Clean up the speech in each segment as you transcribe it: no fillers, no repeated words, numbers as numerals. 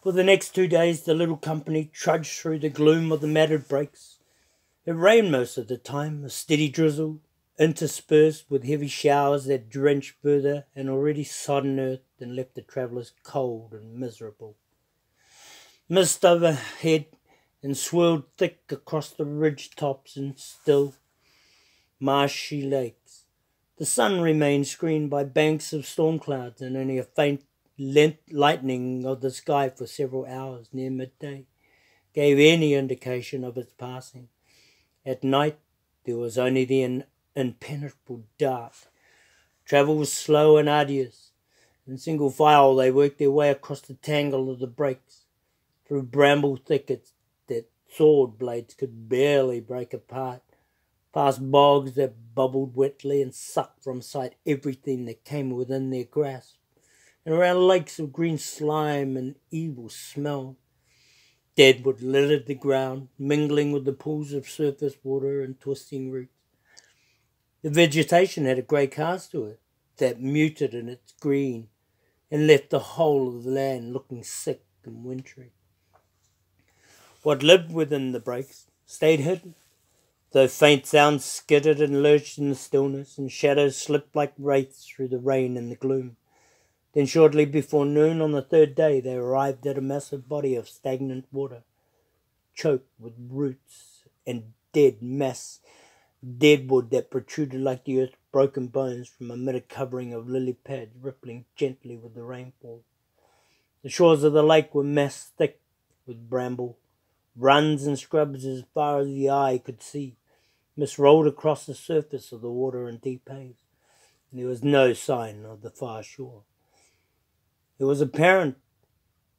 For the next 2 days the little company trudged through the gloom of the matted brakes. It rained most of the time, a steady drizzle, interspersed with heavy showers that drenched further and already sodden earth and left the travellers cold and miserable. Mist overhead and swirled thick across the ridge tops and still, marshy lakes. The sun remained screened by banks of storm clouds, and only a faint lightening of the sky for several hours near midday gave any indication of its passing. At night there was only the impenetrable dark. Travel was slow and arduous. In single file they worked their way across the tangle of the brakes, through bramble thickets that sword blades could barely break apart, past bogs that bubbled wetly and sucked from sight everything that came within their grasp, and around lakes of green slime and evil smell. Deadwood littered the ground, mingling with the pools of surface water and twisting roots. The vegetation had a grey cast to it that muted in its green and left the whole of the land looking sick and wintry. What lived within the brakes stayed hidden, though faint sounds skittered and lurched in the stillness, and shadows slipped like wraiths through the rain and the gloom. Then shortly before noon on the third day they arrived at a massive body of stagnant water, choked with roots and deadwood that protruded like the earth's broken bones from amid a covering of lily pads rippling gently with the rainfall. The shores of the lake were massed thick with bramble, runs and scrubs as far as the eye could see. Mist rolled across the surface of the water in deep haze, and there was no sign of the far shore. It was apparent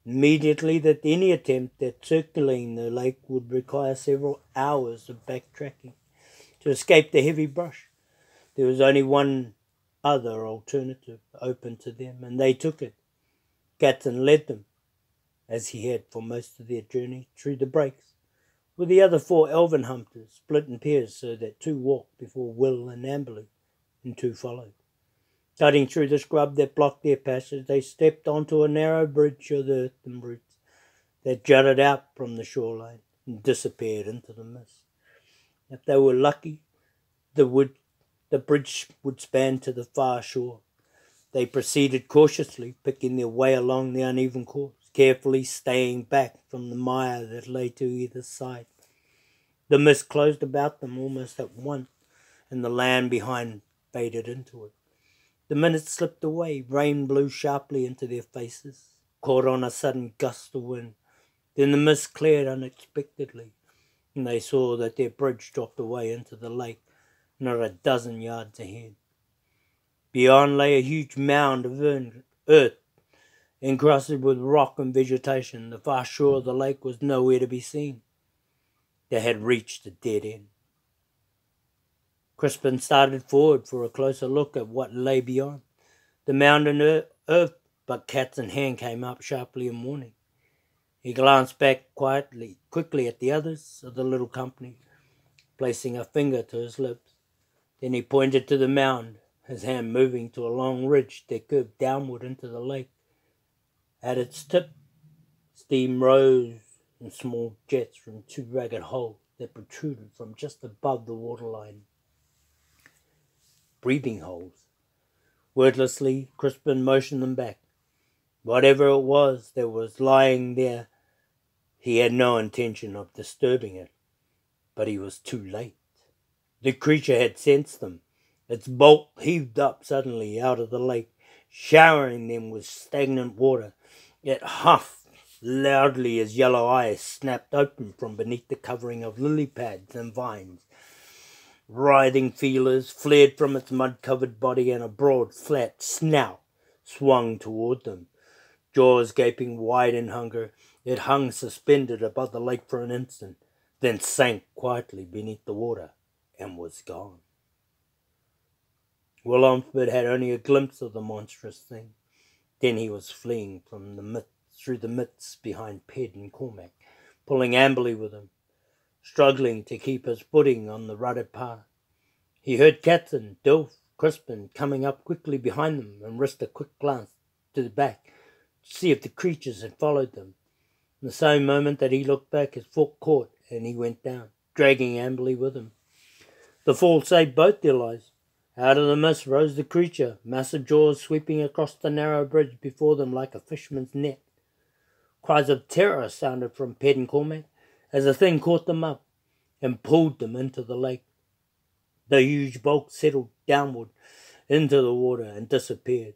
immediately that any attempt at circling the lake would require several hours of backtracking to escape the heavy brush. There was only one other alternative open to them, and they took it. Gatson led them, as he had for most of their journey, through the brakes, with the other 4 elven hunters split in pairs so that 2 walked before Will and Amberley, and 2 followed. Cutting through the scrub that blocked their passage, they stepped onto a narrow bridge of earth and roots that jutted out from the shoreline and disappeared into the mist. If they were lucky, the bridge would span to the far shore. They proceeded cautiously, picking their way along the uneven course, carefully staying back from the mire that lay to either side. The mist closed about them almost at once, and the land behind faded into it. The minutes slipped away, rain blew sharply into their faces, caught on a sudden gust of wind. Then the mist cleared unexpectedly, and they saw that their bridge dropped away into the lake, not a dozen yards ahead. Beyond lay a huge mound of earth, encrusted with rock and vegetation. The far shore of the lake was nowhere to be seen. They had reached a dead end. Crispin started forward for a closer look at what lay beyond the mound and earth, but Cat's hand came up sharply in warning. He glanced back quickly at the others of the little company, placing a finger to his lips. Then he pointed to the mound, his hand moving to a long ridge that curved downward into the lake. At its tip, steam rose in small jets from 2 ragged holes that protruded from just above the waterline. Breathing holes. Wordlessly, Crispin motioned them back. Whatever it was that was lying there, he had no intention of disturbing it. But he was too late. The creature had sensed them. Its bulk heaved up suddenly out of the lake, showering them with stagnant water. It huffed loudly as yellow eyes snapped open from beneath the covering of lily pads and vines. Writhing feelers flared from its mud-covered body, and a broad, flat snout swung toward them. Jaws gaping wide in hunger, it hung suspended above the lake for an instant, then sank quietly beneath the water and was gone. Will Omsford had only a glimpse of the monstrous thing. Then he was fleeing from through the midst behind Ped and Cormac, pulling Amberley with him, struggling to keep his footing on the rutted path. He heard Catson, Dilf, Crispin coming up quickly behind them, and risked a quick glance to the back to see if the creatures had followed them. In the same moment that he looked back, his foot caught and he went down, dragging Amberley with him. The fall saved both their lives. Out of the mist rose the creature, massive jaws sweeping across the narrow bridge before them like a fisherman's net. Cries of terror sounded from Ped and Cormac as the thing caught them up and pulled them into the lake. The huge bulk settled downward into the water and disappeared.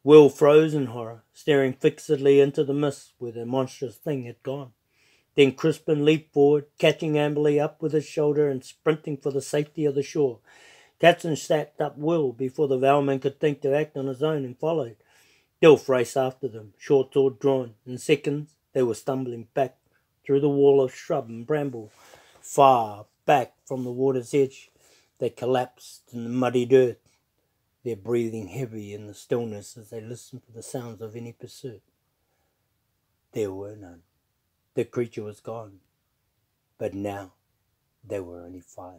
Will froze in horror, staring fixedly into the mist where the monstrous thing had gone. Then Crispin leaped forward, catching Amberley up with his shoulder and sprinting for the safety of the shore. Catson snapped up Will before the Valman could think to act on his own and followed. Dilf raced after them, short sword drawn. In seconds, they were stumbling back through the wall of shrub and bramble. Far back from the water's edge, they collapsed in the muddied earth, their breathing heavy in the stillness as they listened for the sounds of any pursuit. There were none. The creature was gone. But now, there were only 5.